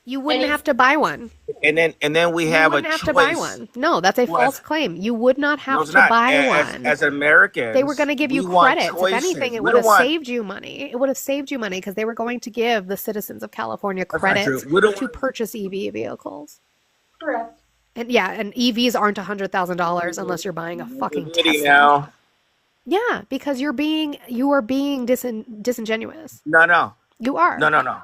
You wouldn't it's- have to buy one. and then we You have a wouldn't have choice. to buy one. No, that's a Well, false claim. You would not No, have it's to not. buy As, one. as Americans, They were going to give you we want credits. If choices. anything, it We would don't have want- saved you money. It would have saved you money because they were going to give the citizens of California That's not true. credits We don't to want- purchase EV vehicles. Correct. And yeah, and EVs aren't $100,000 unless you're buying a fucking Really Tesla. now. Yeah, because you are being disingenuous. No. You are. Yeah.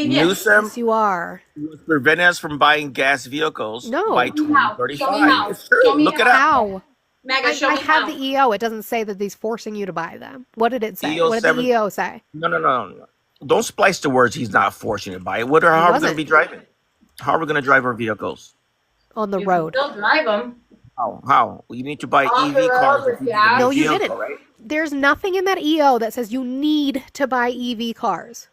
Newsom Yes, you are. was preventing us from buying gas vehicles No. by Show me how. 2035. It's true. Show me Look it up. How? MAGA, show I me have how. the EO. It doesn't say that he's forcing you to buy them. What did it say? EO What did the 7 EO say? No. Don't splice the words. He's not forcing you to buy it. How are we going to wasn't. be driving? How are we going to drive our vehicles? On the You road. can still drive them. How? You need to buy On the EV cars. road if with you need a gas. new No, you vehicle, didn't. Right? There's nothing in that EO that says you need to buy EV cars.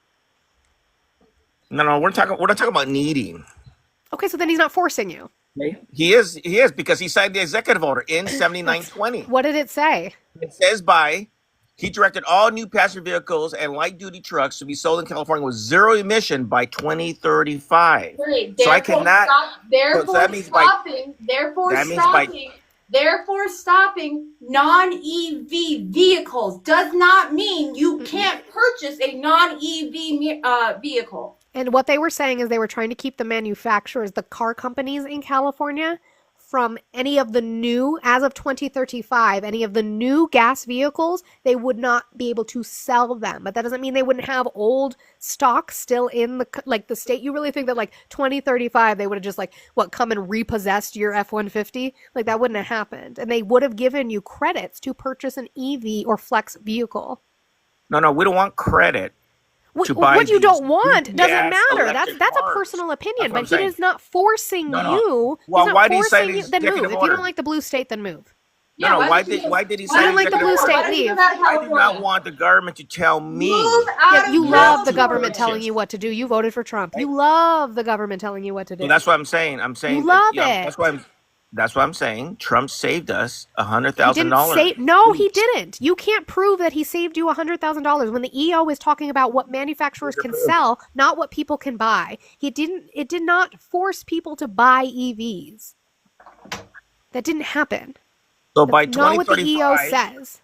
No. We're not talking about needing. Okay, so then he's not forcing you. He is because he signed the executive order in 7920. What did it say? It says he directed all new passenger vehicles and light duty trucks to be sold in California with zero emission by 2035. Great. So I Therefore, cannot. Therefore, that means by- stopping non-EV vehicles does not mean you can't purchase a non-EV vehicle. And what they were saying is they were trying to keep the manufacturers, the car companies in California, from any of the new, as of 2035, any of the new gas vehicles, they would not be able to sell them. But that doesn't mean they wouldn't have old stock still in the state. You really think that 2035, they would have just come and repossessed your F-150? Like that wouldn't have happened. And they would have given you credits to purchase an EV or flex vehicle. No, we don't want credit. To buy What you these don't want doesn't gas matter. electric That's a cars. personal opinion, That's but what he I'm is not forcing No. you. Well, He's not why did he sign forcing you. his Then move. executive If you don't order? like the blue state, then move. No, why did did he Why sign do you like the executive blue order? state Why did you leave? move out of I do not California? want the government to tell me. Move out Yeah, of you love the California. government telling you what to do. You voted for Trump. You love the government telling you what to do. So that's what I'm saying. I'm saying You love that, it. That's why I'm. That's what I'm saying. Trump saved us He $100,000. didn't say no, he didn't. You can't prove that he saved you $100,000 when the EO is talking about what manufacturers can sell, not what people can buy. It did not force people to buy EVs. That didn't happen. So by That's not what the EO 2035, says.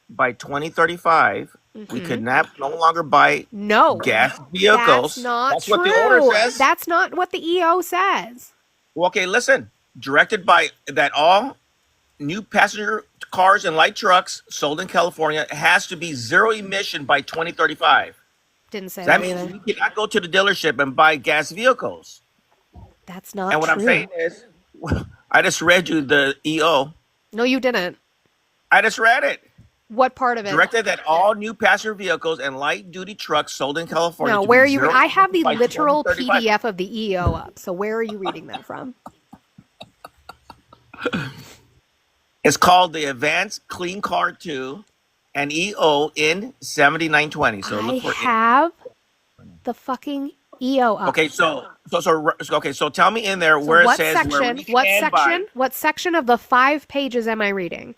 by 2035, we could no longer buy No. gas That's vehicles. not That's true. what the order says. That's not what the EO says. Well, okay, listen. Directed by that, all new passenger cars and light trucks sold in California has to be zero emission by 2035. Didn't say So that that means either. we cannot go to the dealership and buy gas vehicles. That's not And what I'm true. saying is, I just read you the EO. No, you didn't. I just read it. What part of it? Directed that all new passenger vehicles and light duty trucks sold in California. No, to where are be you? zero I have the emission by literal 2035. PDF of the EO up. So where are you reading that from? It's called the Advanced Clean Car 2 and EO in 7920. So I look for it. have the fucking EO up. Okay, so tell me in there So where it what says where section? we What can buy. section? What section of the 5 pages am I reading?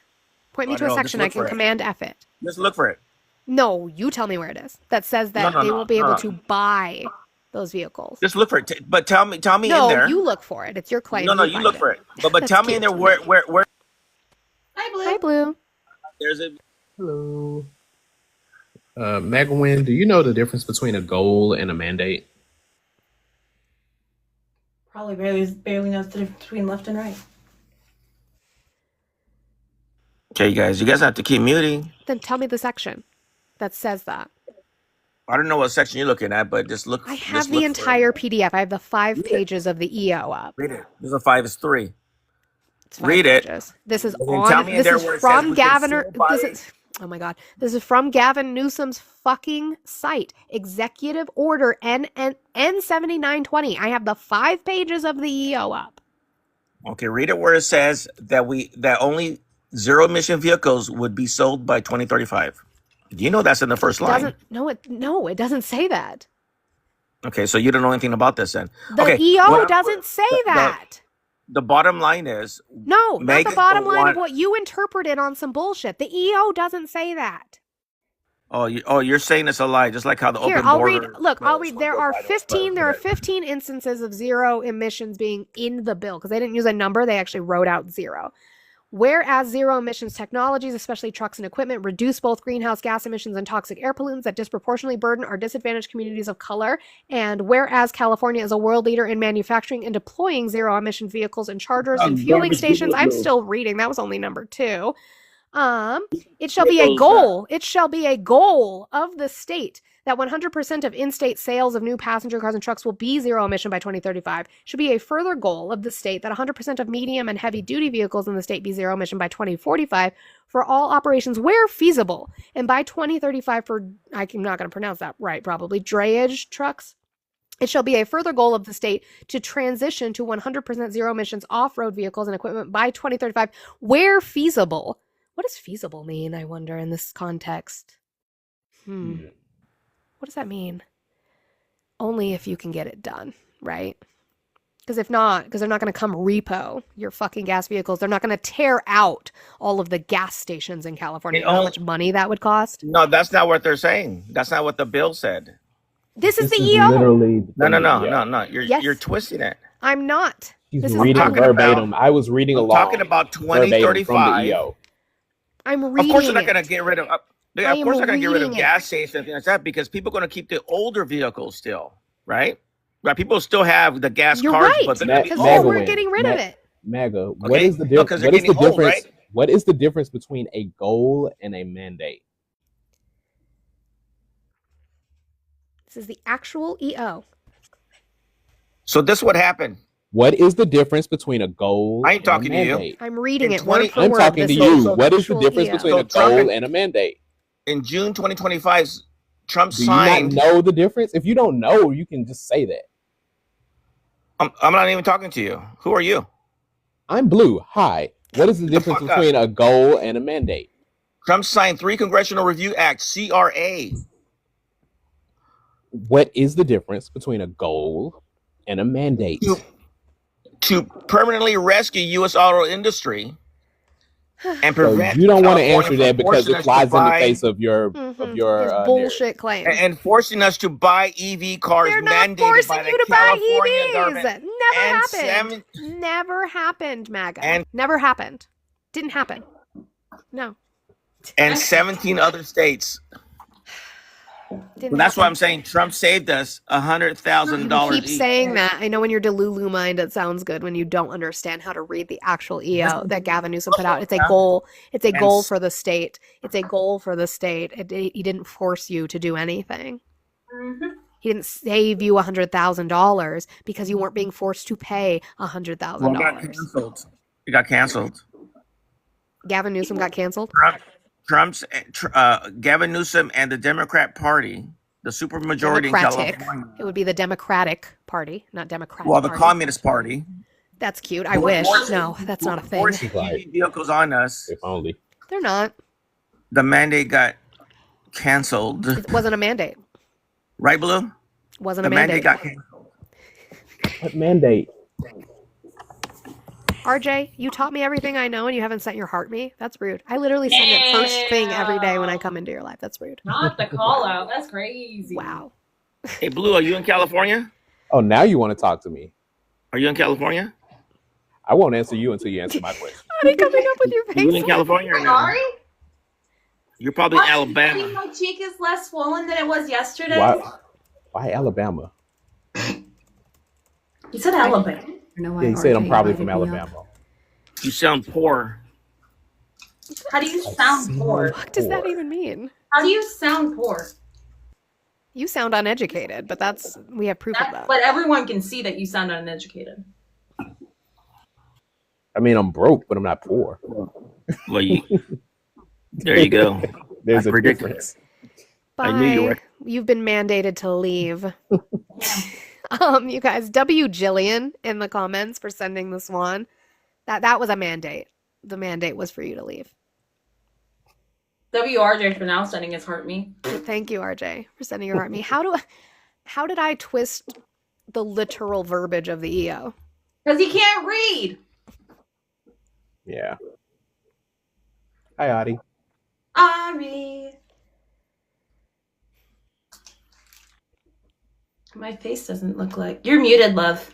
Point me I to a don't know, just section I look can for it. Command F it. Just look for it. No, you tell me where it is. That says that No, they won't be able no. to buy those vehicles. Just look for it. But tell me in No, there. you look for it. It's your claim. No, you find look for it. But Let's tell me in give there it to where Hi, Blue. there's a. Hello. Magwin, do you know the difference between a goal and a mandate? Probably barely knows the difference between left and right. Okay, you guys have to keep muting. Then tell me the section that says that. I don't know what section you're looking at, but just look. I just have look the for entire it. PDF. I have the 5 Read it. pages of the EO up. Read it. There's a 5 is 3. It's 5 Read it. pages. This is And then tell on. me in This there is where it says from we can Gavin. still buy This it. is. Oh my God. This is from Gavin Newsom's fucking site. Executive Order N7920. I have the 5 pages of the EO up. Okay, read it where it says that only zero emission vehicles would be sold by 2035. Do you know that's in the first line? No, it doesn't say that. Okay, so you don't know anything about this then. The Okay, EO doesn't say that. the bottom line is No, not Megan the bottom don't line of want- what you interpreted on some bullshit. The EO doesn't say that. you're saying it's a lie, just like how the Here, open I'll border. read. Look, I'll read. There are 15 instances of zero emissions being in the bill because they didn't use a number. They actually wrote out 0. Whereas zero emissions technologies, especially trucks and equipment, reduce both greenhouse gas emissions and toxic air pollutants that disproportionately burden our disadvantaged communities of color. And whereas California is a world leader in manufacturing and deploying zero emission vehicles and chargers and fueling stations, I'm still reading. That was only number 2. It shall be a goal. It shall be a goal of the state that 100% of in-state sales of new passenger cars and trucks will be zero emission by 2035. Should be a further goal of the state that 100% of medium and heavy duty vehicles in the state be zero emission by 2045 for all operations where feasible. And by 2035 for, I'm not going to pronounce that right, probably, drayage trucks. It shall be a further goal of the state to transition to 100% zero emissions off-road vehicles and equipment by 2035 where feasible. What does feasible mean, I wonder, in this context? What does that mean? Only if you can get it done, right? Because if not, because they're not going to come repo your fucking gas vehicles. They're not going to tear out all of the gas stations in California. You know how much money that would cost? No, that's not what they're saying. That's not what the bill said. This is the EO. Literally. No. Yes. You're twisting it. I'm not. She's This is reading talking verbatim. I was reading I'm along. talking about verbatim from the 2035. EO. I'm Of reading course, they're not it. going to get rid of. I Of am course, they're going to get rid of reading it. gas stations and things like that because people are going to keep the older vehicles still, right? Right. People still have the gas You're cars, right. but they're going to Because be they old. weren't getting rid of it. MAGA, what Okay? is the No, difference? 'cause they're What is the getting old, difference? right? What is the difference between a goal and a mandate? This is the actual EO. So this would happen. What is the difference between a goal I ain't talking and a to you. mandate? I'm reading In it word 20 for I'm word. talking to This you. is What is the actual difference EO. between So a Trump- goal and a mandate? In June 2025, Trump Do you signed. not know the difference? If you don't know, you can just say that. I'm not even talking to you. Who are you? I'm blue. Hi. What is the difference fuck up. between a goal and a mandate? Trump signed 3 Congressional Review Act, CRA. What is the difference between a goal and a mandate? to permanently rescue U.S. auto industry and So prevent you don't want to California answer from that because forcing it us to flies in the buy face of your His narrative. bullshit claim. and forcing us to buy EV cars They're not mandated forcing by the you to buy California EVs. government. Never And happened. Never happened, MAGA. And- Never happened. Didn't happen. No. And 17 other states. Didn't That's why happen. I'm saying Trump saved us $100,000 You keep each. saying that. I know in your Delulu mind it sounds good when you don't understand how to read the actual EO that Gavin Newsom put out. It's a goal. It's a goal for the state. It's a goal for the state. He didn't force you to do anything. He didn't save you $100,000 because you weren't being forced to pay $100,000. Well, it got canceled. It got canceled. Gavin Newsom got canceled. Gavin Newsom and the Democrat Party, the supermajority in Democratic. California. It would be the Democratic Party, not Democratic. Well, the Party. Communist Party. That's cute. I wish. No, that's not a thing. Forcing EV vehicles on us. If only. They're not. The mandate got canceled. It wasn't a mandate. Right, Blue? Wasn't The a mandate. mandate got canceled. What mandate? RJ, you taught me everything I know and you haven't sent your heart me? That's rude. I literally send it first thing every day when I come into your life. That's rude. Not the call out. That's crazy. Wow. Hey, Blue, are you in California? Oh, now you want to talk to me? Are you in California? I won't answer you until you answer my question. How are you coming up with your Are you in face? California or no? Sorry? You're probably in What? Alabama. My cheek is less swollen than it was yesterday. Why Alabama? You said Alabama. Yeah, he said I'm probably from Alabama. You sound poor. How do you sound poor? What does that even mean? How do you sound poor? You sound uneducated, but we have proof of that. But everyone can see that you sound uneducated. I mean, I'm broke, but I'm not poor. Well, there you go. There's I a predicted difference. I knew you Bye. were. You've been mandated to leave. You guys, W. Jillian in the comments for sending the swan. That was a mandate. The mandate was for you to leave. WRJ for now sending his heart me. Thank you, RJ, for sending your heart me. How did I twist the literal verbiage of the EO? Because he can't read. Yeah. Hi, Adi. Ari. My face doesn't look like you're muted, love.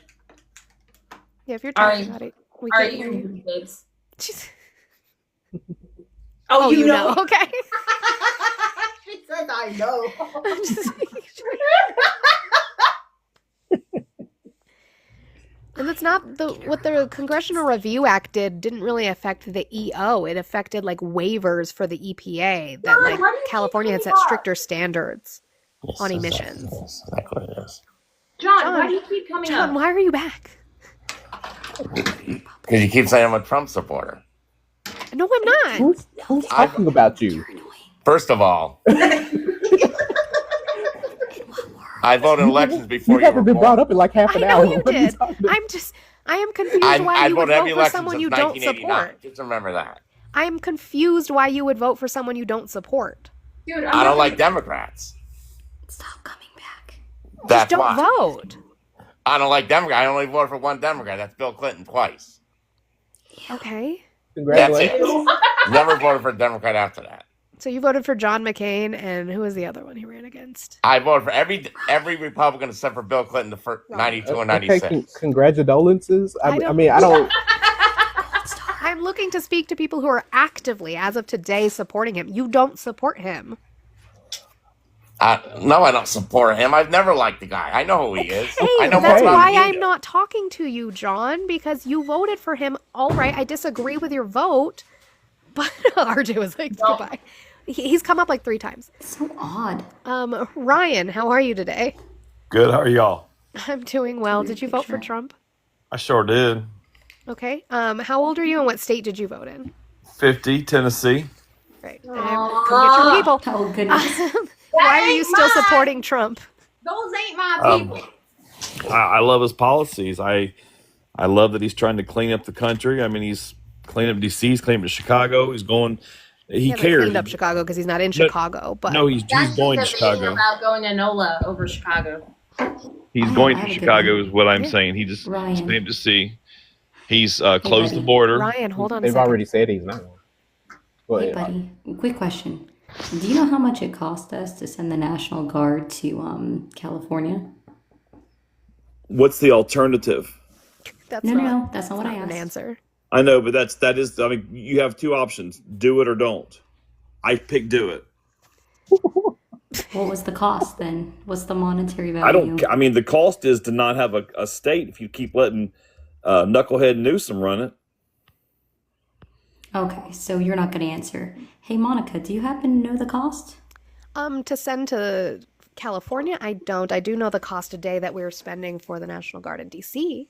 Yeah, if you're Ari, talking about it, we Ari, can't you're hear you. muted, babes. Jeez. Oh, you know. Okay. She says I know. I'm just making sure. And that's not what the Congressional Review Act didn't really affect the EO. It affected like waivers for the EPA that God, like why do you keep California had set coming up? stricter standards on emissions. That's exactly what it is. John, why do you keep coming John, up? why are you back? Because you keep saying I'm a Trump supporter. No, I'm not. Who's talking about you? First of all, I voted elections before You you haven't were been brought born. up in like half I an know hour. you What are you did. talking about? I am confused I why you would voted every vote for election someone since you don't 1989. support. Just remember that. I am confused why you would vote for someone you don't support. Dude, I don't like Democrats. Stop coming back. That's Don't why. vote. I don't like Democrats. I only voted for one Democrat. That's Bill Clinton twice. Okay. That's it. Congratulations. Never voted for a Democrat after that. So you voted for John McCain, and who was the other one he ran against? I voted for every Republican except for Bill Clinton, the first 92 and 96. Okay, congratulations. I I don't- mean, I don't. I'm looking to speak to people who are actively, as of today, supporting him. You don't support him. No, I don't support him. I've never liked the guy. I know who he is. Hey, I know that's more about why him than I'm you. not talking to you, John, because you voted for him. All right, I disagree with your vote, but RJ was like, goodbye. He's come up like 3 times. So odd. Ryan, how are you today? Good. How are y'all? I'm doing well. Did you vote for Trump? I sure did. Okay. How old are you and what state did you vote in? 50, Tennessee. Right. Come get your people. Oh, goodness. Why are you still supporting Trump? Those ain't my people. I love his policies. I love that he's trying to clean up the country. I mean, he's cleaning up DC, he's cleaning up Chicago. He's going. He hasn't cares. cleaned up Chicago because he's not in Chicago, but No, he's That's going to just a thing Chicago. about going to NOLA over Chicago. He's I going have to a good Chicago, one. is what I'm Yeah. saying. He just Ryan. came to see. He's Hey, closed the buddy. border. Ryan, hold on a They've second. already said he's not. Go Hey, ahead. buddy. Quick question. Do you know how much it cost us to send the National Guard to California? What's the alternative? That's No, not, no, that's not that's what I not an asked. answer. I know, but that is. I mean, you have two options: do it or don't. I pick do it. What was the cost then? What's the monetary I don't. value? I mean, the cost is to not have a state if you keep letting knucklehead Newsom run it. Okay, so you're not going to answer. Hey, Monica, do you happen to know the cost? To send to California, I don't. I do know the cost a day that we're spending for the National Guard in DC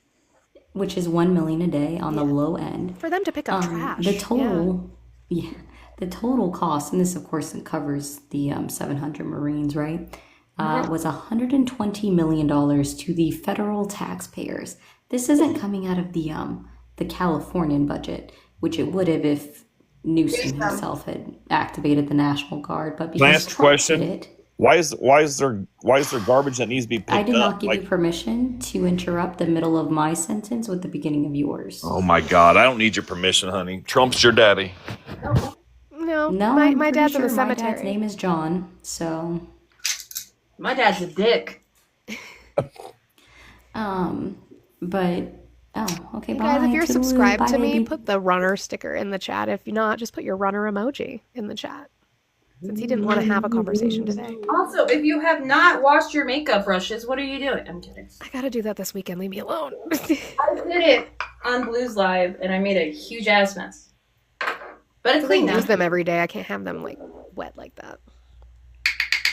Which is 1 million a day on the low end. for them to pick up trash. The Yeah. total, yeah, the total cost, and this of course covers the 700 Marines, right? Was $120 million to the federal taxpayers. This isn't coming out of the Californian budget, which it would have if Newsom himself had activated the National Guard, but Can I because ask a Trump question? did it, Why is there garbage that needs to be picked I did not up? give you permission to interrupt the middle of my sentence with the beginning of yours. Oh my God, I don't need your permission, honey. Trump's your daddy. No, No, my I'm pretty dad's in the sure my dad's cemetery. name is John, so My dad's a dick. but oh, okay, You bye. guys, if you're Toodaloo, subscribed bye, to me, baby. put the runner sticker in the chat. If you're not, just put your runner emoji in the chat. Since he didn't want to have a conversation today. Also, if you have not washed your makeup brushes, what are you doing? I'm kidding. I gotta do that this weekend. Leave me alone. I did it on Blues Live, and I made a huge ass mess. But it's I clean now. use them every day. I can't have them like wet like that.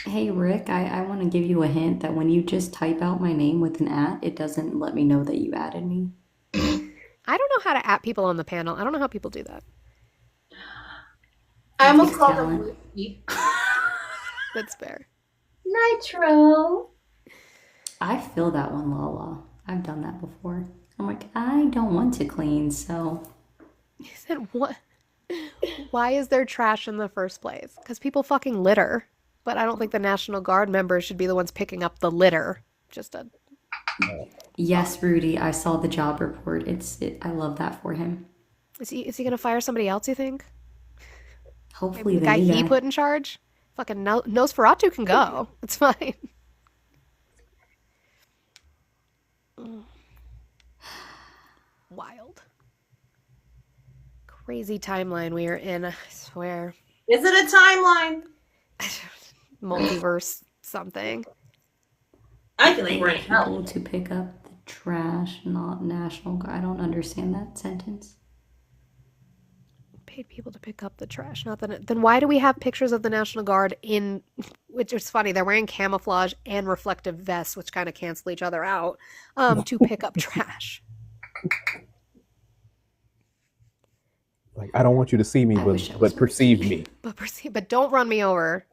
Hey Rick, I want to give you a hint that when you just type out my name with an @ it doesn't let me know that you added me. I don't know how to at people on the panel. I don't know how people do that. I almost It's called talent. him Whiskey. That's fair. Nitro. I feel that one, Lala. I've done that before. I'm like, I don't want to clean, so He said, what? Why is there trash in the first place? Because people fucking litter. But I don't think the National Guard members should be the ones picking up the litter. Just a. yes, Rudy, I saw the job report. I love that for him. Is he gonna fire somebody else, you think? Hopefully The the guy new he guy. put in charge? Fucking Nosferatu can go. It's fine. Wild. Crazy timeline we are in, I swear. Is it a timeline? Multiverse something. I feel like Pay we're in hell. people to pick up the trash, not National Guard. I don't understand that sentence. Paid people to pick up the trash. Not that. Then why do we have pictures of the National Guard in? Which is funny. They're wearing camouflage and reflective vests, which kind of cancel each other out. To pick up trash. Like, I don't want you to see me, I wish I but was perceive me. But don't run me over.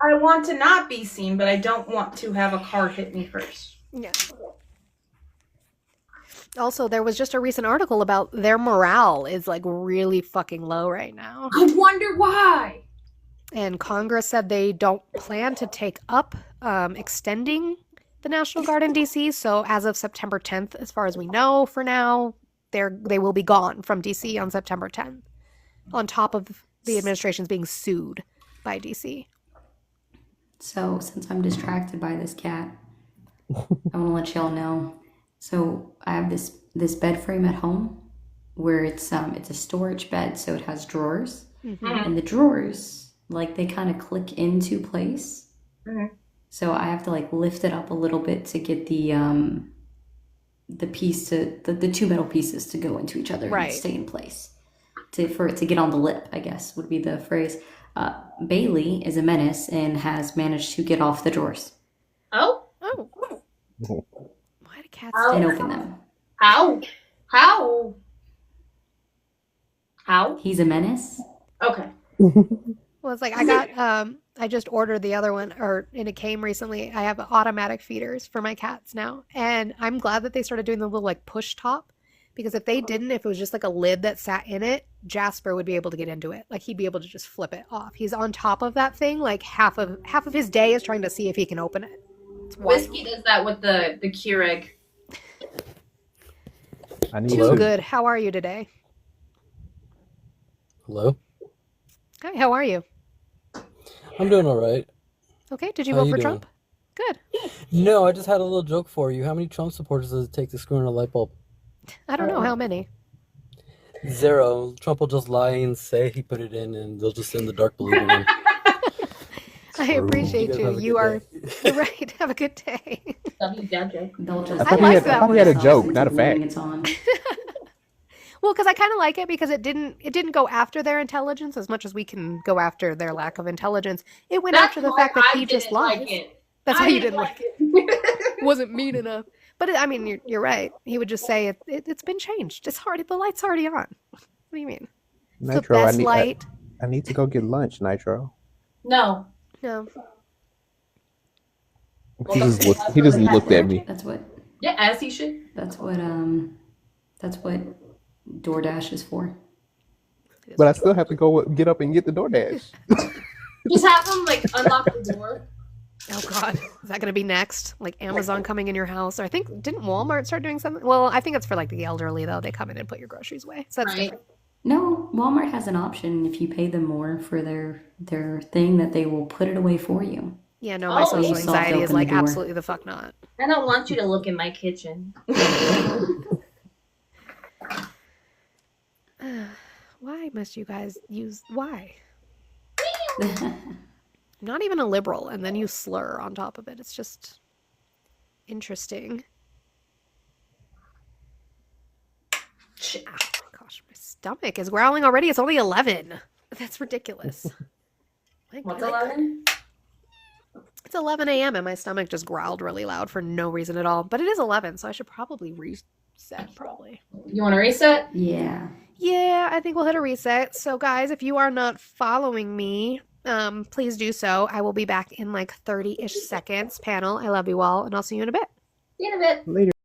I want to not be seen, but I don't want to have a car hit me first. Yeah. Also, there was just a recent article about their morale is like really fucking low right now. I wonder why. And Congress said they don't plan to take up extending the National Guard in DC. So as of September 10th, as far as we know for now, they will be gone from DC on September 10th. On top of the administration's being sued by DC. So, since I'm distracted by this cat, I want to let y'all know. So, I have this bed frame at home where it's a storage bed, so it has drawers, and the drawers like they kind of click into place. So I have to like lift it up a little bit to get the piece to the two metal pieces to go into each other Right. and stay in place. For it to get on the lip, I guess would be the phrase. Bailey is a menace and has managed to get off the drawers Oh? Oh. Why do cats Oh. and do open that? them. How? How? How? He's a menace. Okay. Well, it's like I got I just ordered the other one and it came recently. I have automatic feeders for my cats now. And I'm glad that they started doing the little like push top because if they didn't, if it was just like a lid that sat in it, Jasper would be able to get into it. Like he'd be able to just flip it off. He's on top of that thing like half of his day is trying to see if he can open it. It's wild. Whiskey does that with the Keurig. I need Too to. good. How are you today? Hello? Hi, how are you? I'm doing all right. Okay, did you How vote you for doing? Trump? Good. No, I just had a little joke for you. How many Trump supporters does it take to screw in a light bulb? I don't know how many. 0. Trump will just lie and say he put it in, and they'll just in the dark believing him. I You appreciate guys you. have a You good are day. you're right. Have a good day. Love you, Dad joke. They'll I just thought like he had, I that thought he had a one. joke, into not a believing fact. it's on. Well, because I kind of like it because it didn't go after their intelligence as much as we can go after their lack of intelligence. It went That's after the why fact that I he just didn't like lies. it. That's why I you didn't didn't like like it. it. Wasn't mean enough. But I mean, you're right. He would just say it's been changed. It's already the light's already on. What do you mean? It's the Nitro, best light. I need to go get lunch, Nitro. No. No. He just looked at me. That's what Yeah, as he should. that's what DoorDash is for. But I still have to go get up and get the DoorDash. Just have him like unlock the door. Oh God, is that going to be next? Like Amazon coming in your house? Or I think didn't Walmart start doing something? Well, I think it's for like the elderly though. They come in and put your groceries away. So that's Right. different. No, Walmart has an option if you pay them more for their thing that they will put it away for you. Yeah, no, my Oh. social You soft anxiety is open the like door. absolutely the fuck not. I don't want you to look in my kitchen. Why must you guys use why? I'm not even a liberal, and then you slur on top of it. It's just interesting. Ah, gosh, my stomach is growling already. It's only 11. That's ridiculous. My What's God. 11? It's 11 a.m. and my stomach just growled really loud for no reason at all. But it is 11, so I should probably reset, probably. You want to reset? Yeah. Yeah, I think we'll hit a reset. So, guys, if you are not following me, please do so. I will be back in like 30-ish seconds. Panel, I love you all, and I'll see you in a bit. See you in a bit. Later.